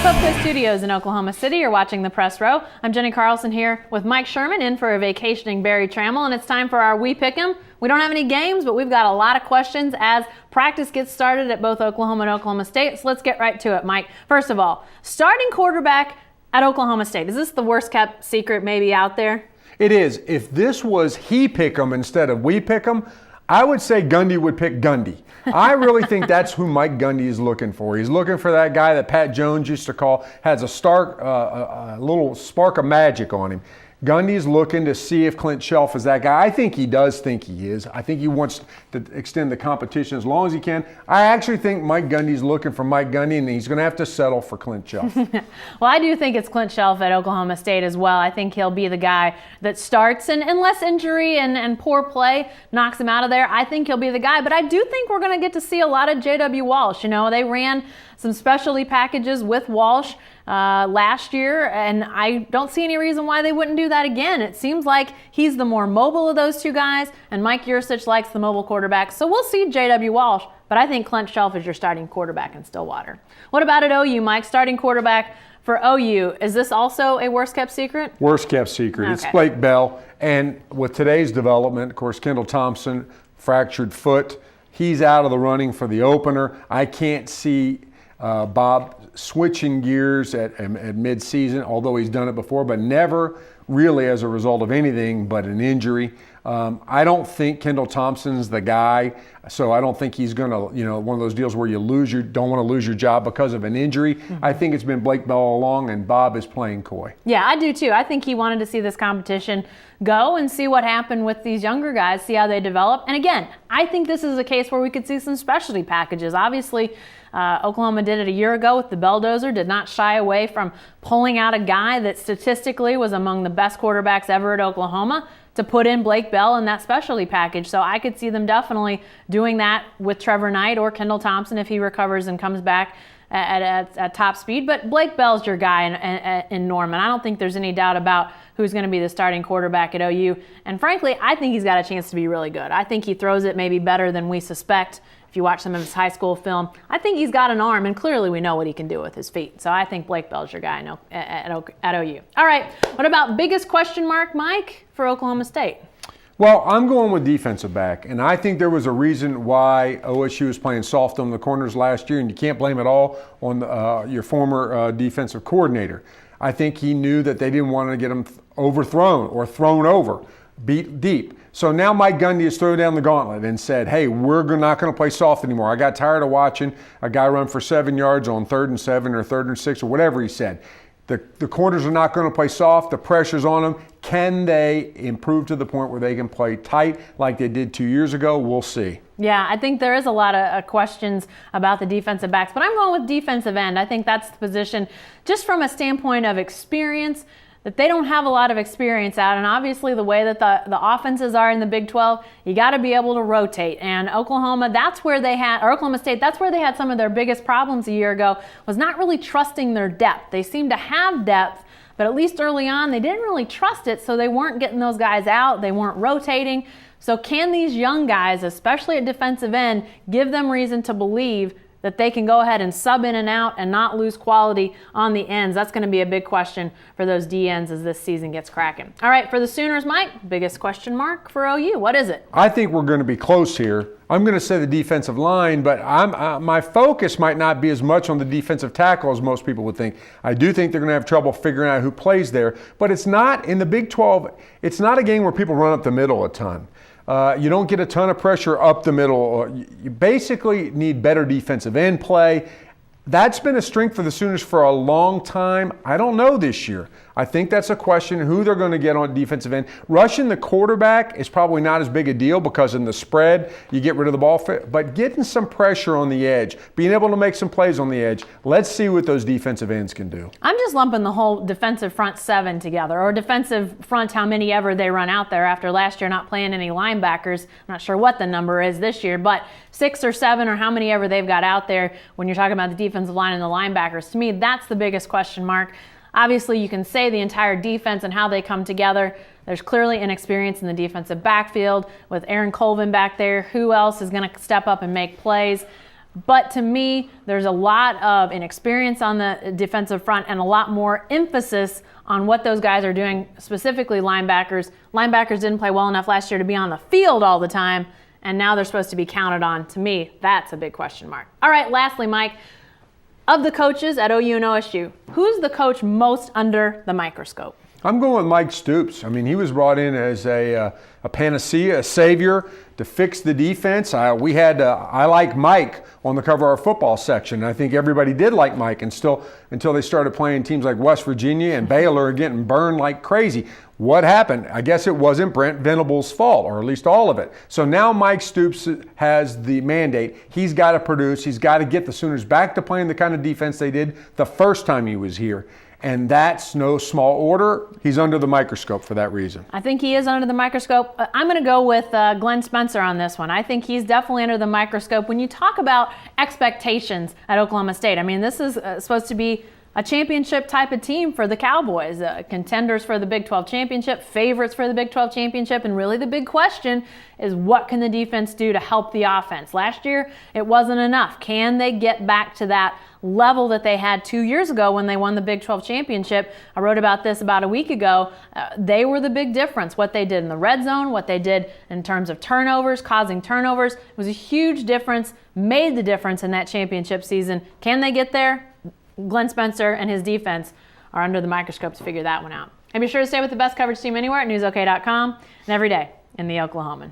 Pupco Studios in Oklahoma City. You're watching the Press Row. I'm Jenny Carlson here with Mike Sherman in for a vacationing Barry Trammell, and it's time for our We Pick 'em. We don't have any games, but we've got a lot of questions as practice gets started at both Oklahoma and Oklahoma State. So let's get right to it, Mike. First of all, starting quarterback at Oklahoma State. Is this the worst kept secret maybe out there? It is. If this was he pick 'em instead of we pick 'em, I would say Gundy would pick Gundy. I really think that's who Mike Gundy is looking for. He's looking for that guy that Pat Jones used to call, has a little spark of magic on him. Gundy's looking to see if Clint Shelf is that guy. I think he does think he is. I think he wants to extend the competition as long as he can. I actually think Mike Gundy's looking for Mike Gundy, and he's going to have to settle for Clint Shelf. Well, I do think it's Clint Shelf at Oklahoma State as well. I think he'll be the guy that starts, and unless injury and poor play knocks him out of there, I think he'll be the guy. But I do think we're going to get to see a lot of J.W. Walsh. You know, they ran some specialty packages with Walsh last year, and I don't see any reason why they wouldn't do that again. It seems like he's the more mobile of those two guys, and Mike Yurcich likes the mobile quarterback. So we'll see J.W. Walsh, but I think Clint Shelf is your starting quarterback in Stillwater. What about at OU, Mike? Starting quarterback for OU, is this also a worst kept secret? Worst kept secret. Okay. It's Blake Bell, and with today's development, of course, Kendall Thompson, fractured foot. He's out of the running for the opener. I can't see Bob switching gears at mid-season, although he's done it before, but never really as a result of anything but an injury. I don't think Kendall Thompson's the guy, so I don't think he's going to, one of those deals where you don't want to lose your job because of an injury. Mm-hmm. I think it's been Blake Bell all along, and Bob is playing coy. Yeah, I do too. I think he wanted to see this competition go and see what happened with these younger guys, see how they develop. And again, I think this is a case where we could see some specialty packages. Obviously, Oklahoma did it a year ago with the Belldozer, did not shy away from pulling out a guy that statistically was among the best quarterbacks ever at Oklahoma to put in Blake Bell in that specialty package. So I could see them definitely doing that with Trevor Knight or Kendall Thompson if he recovers and comes back at top speed. But Blake Bell's your guy in Norman. I don't think there's any doubt about who's going to be the starting quarterback at OU. And frankly, I think he's got a chance to be really good. I think he throws it maybe better than we suspect. If you watch some of his high school film, I think he's got an arm, and clearly we know what he can do with his feet. So I think Blake Bell's your guy at OU. All right, what about biggest question mark, Mike, for Oklahoma State? Well, I'm going with defensive back, and I think there was a reason why OSU was playing soft on the corners last year, and you can't blame it all on your former defensive coordinator. I think he knew that they didn't want to get him overthrown or thrown over, beat deep. So now Mike Gundy has thrown down the gauntlet and said, hey, we're not going to play soft anymore. I got tired of watching a guy run for 7 yards on 3rd and 7 or 3rd and 6 or whatever he said. The corners are not going to play soft. The pressure's on them. Can they improve to the point where they can play tight like they did 2 years ago? We'll see. Yeah, I think there is a lot of questions about the defensive backs, but I'm going with defensive end. I think that's the position just from a standpoint of experience, that they don't have a lot of experience out, and obviously the way that the offenses are in the Big 12, you got to be able to rotate. And Oklahoma State, that's where they had some of their biggest problems a year ago, was not really trusting their depth. They seemed to have depth, but at least early on, they didn't really trust it, so they weren't getting those guys out, they weren't rotating. So can these young guys, especially at defensive end, give them reason to believe that they can go ahead and sub in and out and not lose quality on the ends? That's going to be a big question for those D ends as this season gets cracking. All right, for the Sooners, Mike, biggest question mark for OU. What is it? I think we're going to be close here. I'm going to say the defensive line, but my focus might not be as much on the defensive tackle as most people would think. I do think they're going to have trouble figuring out who plays there, but it's not in the Big 12. It's not a game where people run up the middle a ton. You don't get a ton of pressure up the middle. You basically need better defensive end play. That's been a strength for the Sooners for a long time. I don't know this year. I think that's a question who they're going to get on defensive end. Rushing the quarterback is probably not as big a deal because in the spread, you get rid of the ball. But getting some pressure on the edge, being able to make some plays on the edge, let's see what those defensive ends can do. I'm just lumping the whole defensive front seven together, or defensive front, how many ever they run out there after last year not playing any linebackers. I'm not sure what the number is this year, but 6 or 7 or how many ever they've got out there when you're talking about the defensive line and the linebackers. To me, that's the biggest question mark. Obviously, you can say the entire defense and how they come together. There's clearly inexperience in the defensive backfield with Aaron Colvin back there. Who else is going to step up and make plays? But to me, there's a lot of inexperience on the defensive front and a lot more emphasis on what those guys are doing, specifically linebackers. Linebackers didn't play well enough last year to be on the field all the time, and now they're supposed to be counted on. To me, that's a big question mark. All right, lastly, Mike, of the coaches at OU and OSU, who's the coach most under the microscope? I'm going with Mike Stoops. I mean, he was brought in as a panacea, a savior to fix the defense. We had I Like Mike on the cover of our football section. I think everybody did like Mike until they started playing teams like West Virginia and Baylor and getting burned like crazy. What happened? I guess it wasn't Brent Venable's fault, or at least all of it. So now Mike Stoops has the mandate. He's got to produce. He's got to get the Sooners back to playing the kind of defense they did the first time he was here. And that's no small order. He's under the microscope for that reason. I think he is under the microscope. I'm going to go with Glenn Spencer on this one. I think he's definitely under the microscope. When you talk about expectations at Oklahoma State, I mean, this is supposed to be a championship type of team for the Cowboys, contenders for the Big 12 championship, favorites for the Big 12 championship, and really the big question is what can the defense do to help the offense? Last year, it wasn't enough. Can they get back to that level that they had 2 years ago when they won the Big 12 championship? I wrote about this about a week ago. They were the big difference. What they did in the red zone, what they did in terms of turnovers, causing turnovers, was a huge difference, made the difference in that championship season. Can they get there? Glenn Spencer and his defense are under the microscope to figure that one out. And be sure to stay with the best coverage team anywhere at newsok.com and every day in the Oklahoman.